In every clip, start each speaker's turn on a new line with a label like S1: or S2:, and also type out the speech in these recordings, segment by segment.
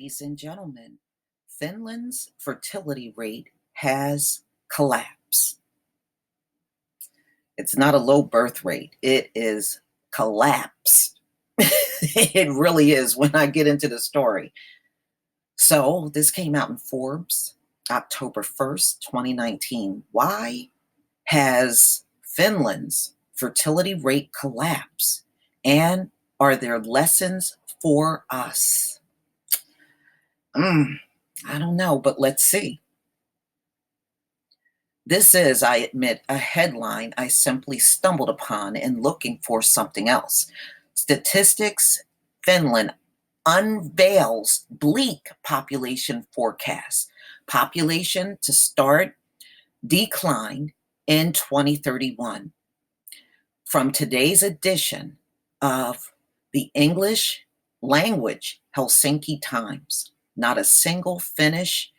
S1: Ladies and gentlemen, Finland's fertility rate has collapsed. It's not a low birth rate, it is collapsed. It really is when I get into the story. So, this came out in Forbes October 1st, 2019. Why has Finland's fertility rate collapsed? And are there lessons for us? I don't know, but let's see. This is, I admit, a headline I simply stumbled upon in looking for something else. Statistics Finland unveils bleak population forecast. Population to start decline in 2031. From today's edition of the English language Helsinki Times. Not a single Finnish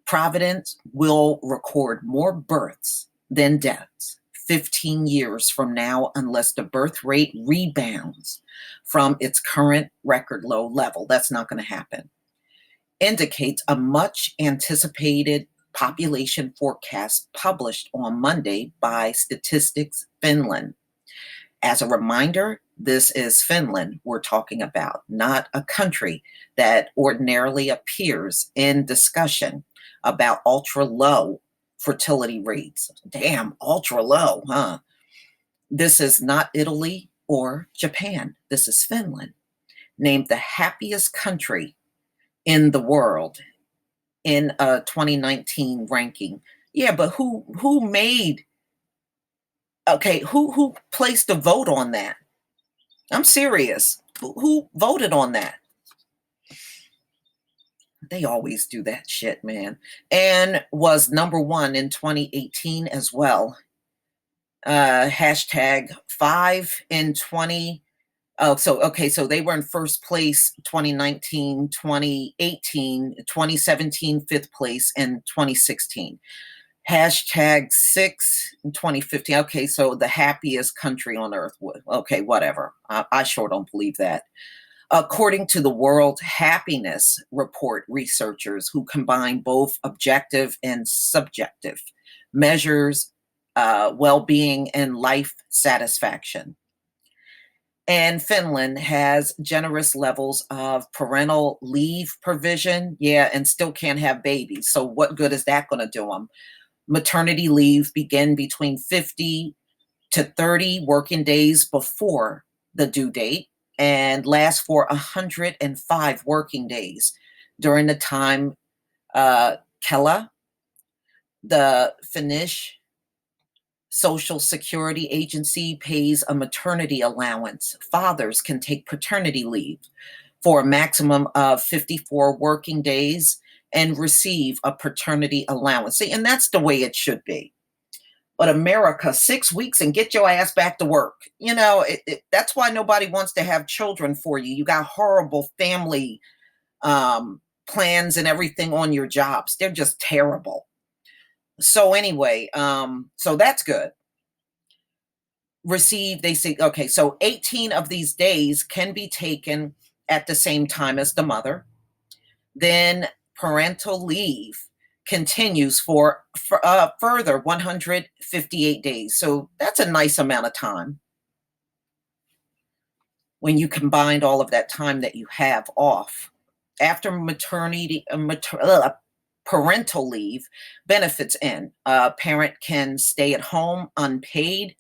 S1: Providence will record more births than deaths 15 years from now unless the birth rate rebounds from its current record low level. That's not going to happen. Indicates a much anticipated population forecast published on Monday by Statistics Finland. As a reminder, this is Finland we're talking about, not a country that ordinarily appears in discussion about ultra low fertility rates. Damn, ultra low, huh? This is not Italy or Japan. This is Finland, named the happiest country in the world in a 2019 ranking. Yeah, but who made, okay, who placed a vote on that? I'm serious. Who voted on that? They always do that shit, man. And was number one in 2018 as well. Hashtag 5 in 20. Oh, so they were in first place 2019, 2018, 2017, fifth place, and 2016. Hashtag 6 in 2015. Okay, so the happiest country on earth. Okay, whatever. I sure don't believe that. According to the World Happiness Report researchers who combine both objective and subjective measures well-being and life satisfaction. And Finland has generous levels of parental leave provision, and still can't have babies. So what good is that going to do them? Maternity leave begin between 50 to 30 working days before the due date and last for 105 working days during the time Kela, the Finnish Social Security Agency, pays a maternity allowance. Fathers can take paternity leave for a maximum of 54 working days and receive a paternity allowance. See, and that's the way it should be. But America, 6 weeks and get your ass back to work. You know, that's why nobody wants to have children for you. You got horrible family plans and everything on your jobs. They're just terrible. So anyway, so that's good. They say, okay, so 18 of these days can be taken at the same time as the mother. Then parental leave continues for further 158 days. So that's a nice amount of time when you combined all of that time that you have off. After parental leave, benefits end. A parent can stay at home unpaid,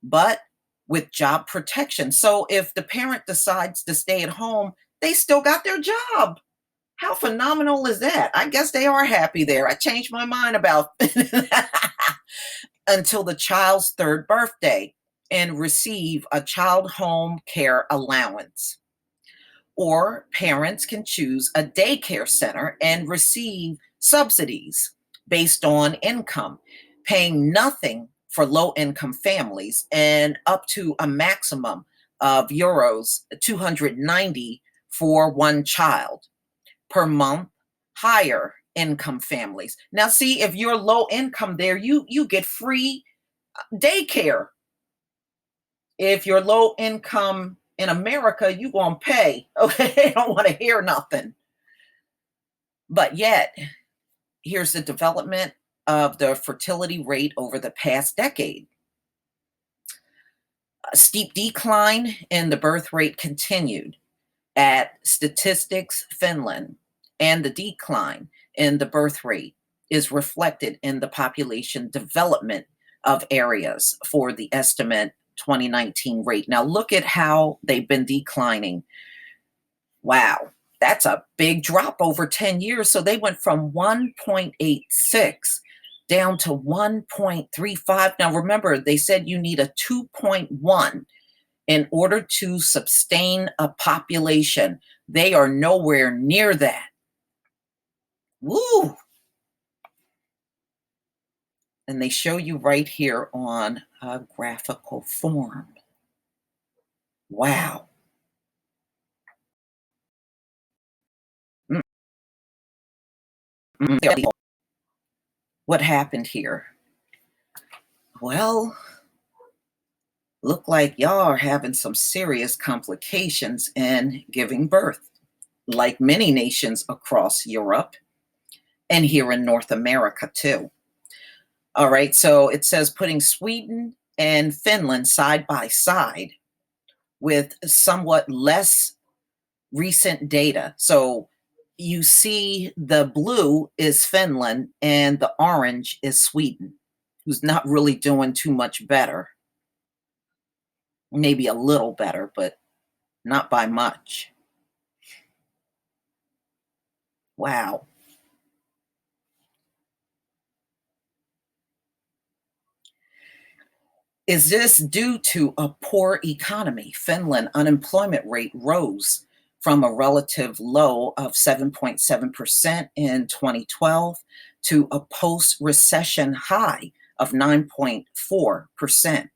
S1: but with job protection. So if the parent decides to stay at home, they still got their job. How phenomenal is that? I guess they are happy there. I changed my mind about until the child's third birthday and receive a child home care allowance. Or parents can choose a daycare center and receive subsidies based on income, paying nothing for low-income families and up to a maximum of euros 290 for one child per month. Higher income families. Now, see, if you're low income there, you get free daycare. If you're low income in America, you gonna pay. Okay, they don't want to hear nothing. But yet, here's the development of the fertility rate over the past decade. A steep decline in the birth rate continued at Statistics Finland, and the decline in the birth rate is reflected in the population development of areas for the estimate 2019 rate. Now, look at how they've been declining. Wow, that's a big drop over 10 years. So they went from 1.86 down to 1.35. Now, remember, they said you need a 2.1 in order to sustain a population. They are nowhere near that. Woo! And they show you right here on a graphical form. Wow. What happened here? Well, look like y'all are having some serious complications in giving birth, like many nations across Europe and here in North America too. All right, so it says putting Sweden and Finland side by side with somewhat less recent data. So you see the blue is Finland and the orange is Sweden, who's not really doing too much better. Maybe a little better, but not by much. Wow. Is this due to a poor economy? Finland unemployment rate rose from a relative low of 7.7% in 2012 to a post-recession high of 9.4%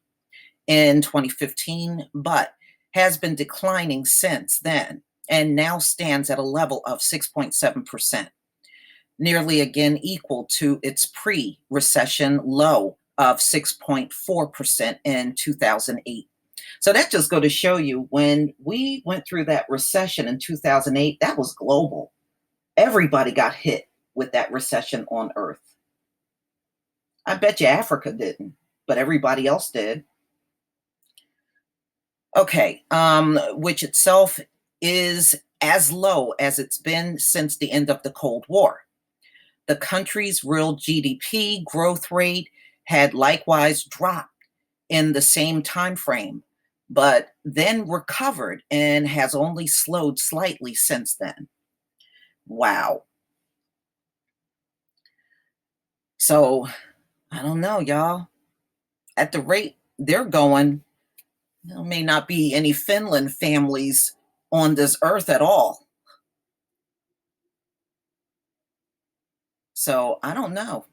S1: in 2015, but has been declining since then and now stands at a level of 6.7%, nearly again equal to its pre-recession low of 6.4% in 2008. So that just go to show you, when we went through that recession in 2008, that was global. Everybody got hit with that recession on Earth. I bet you Africa didn't, but everybody else did. Okay, which itself is as low as it's been since the end of the Cold War. The country's real GDP growth rate had likewise dropped in the same time frame, but then recovered and has only slowed slightly since then. Wow. So I don't know, y'all. At the rate they're going, there may not be any Finland families on this earth at all. So I don't know.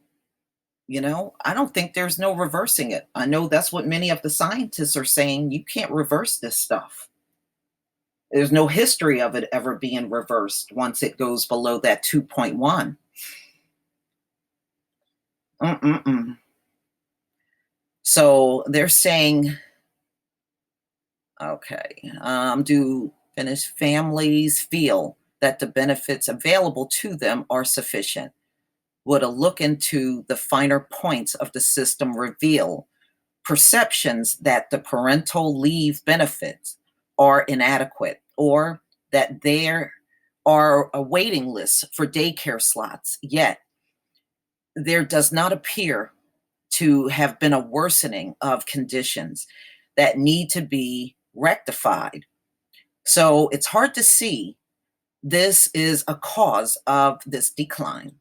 S1: I don't think there's no reversing it. I know that's what many of the scientists are saying. You can't reverse this stuff. There's no history of it ever being reversed once it goes below that 2.1. So they're saying, okay, do Finnish families feel that the benefits available to them are sufficient? Would a look into the finer points of the system reveal perceptions that the parental leave benefits are inadequate, or that there are a waiting list for daycare slots, yet there does not appear to have been a worsening of conditions that need to be rectified? So it's hard to see this is a cause of this decline.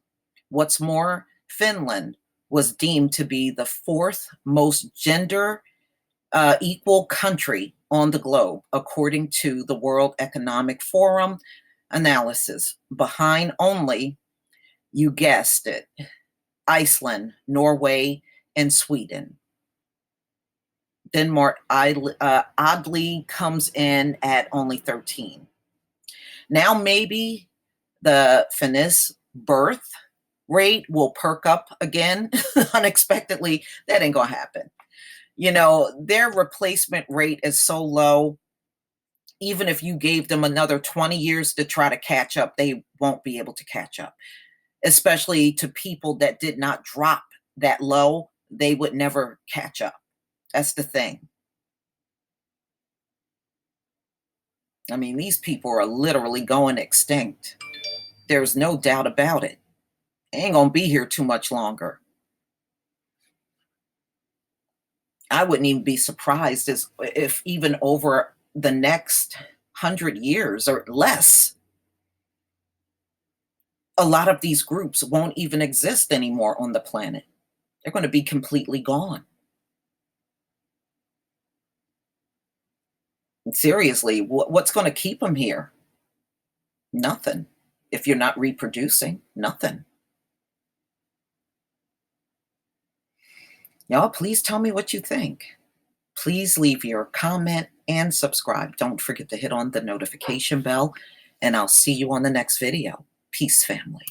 S1: What's more, Finland was deemed to be the fourth most gender equal country on the globe, according to the World Economic Forum analysis, behind only, you guessed it, Iceland, Norway, and Sweden. Denmark oddly comes in at only 13. Now maybe the Finnish birth rate will perk up again unexpectedly. That ain't gonna happen. Their replacement rate is so low. even if you gave them another 20 years to try to catch up, they won't be able to catch up, especially to people that did not drop that low. They would never catch up. That's the thing. I mean, these people are literally going extinct. There's no doubt about it. They ain't gonna be here too much longer. I wouldn't even be surprised if even over the next 100 years or less, a lot of these groups won't even exist anymore on the planet. They're going to be completely gone. Seriously, what's going to keep them here? Nothing. If you're not reproducing, nothing. Y'all, please tell me what you think. Please leave your comment and subscribe. Don't forget to hit on the notification bell, and I'll see you on the next video. Peace, family.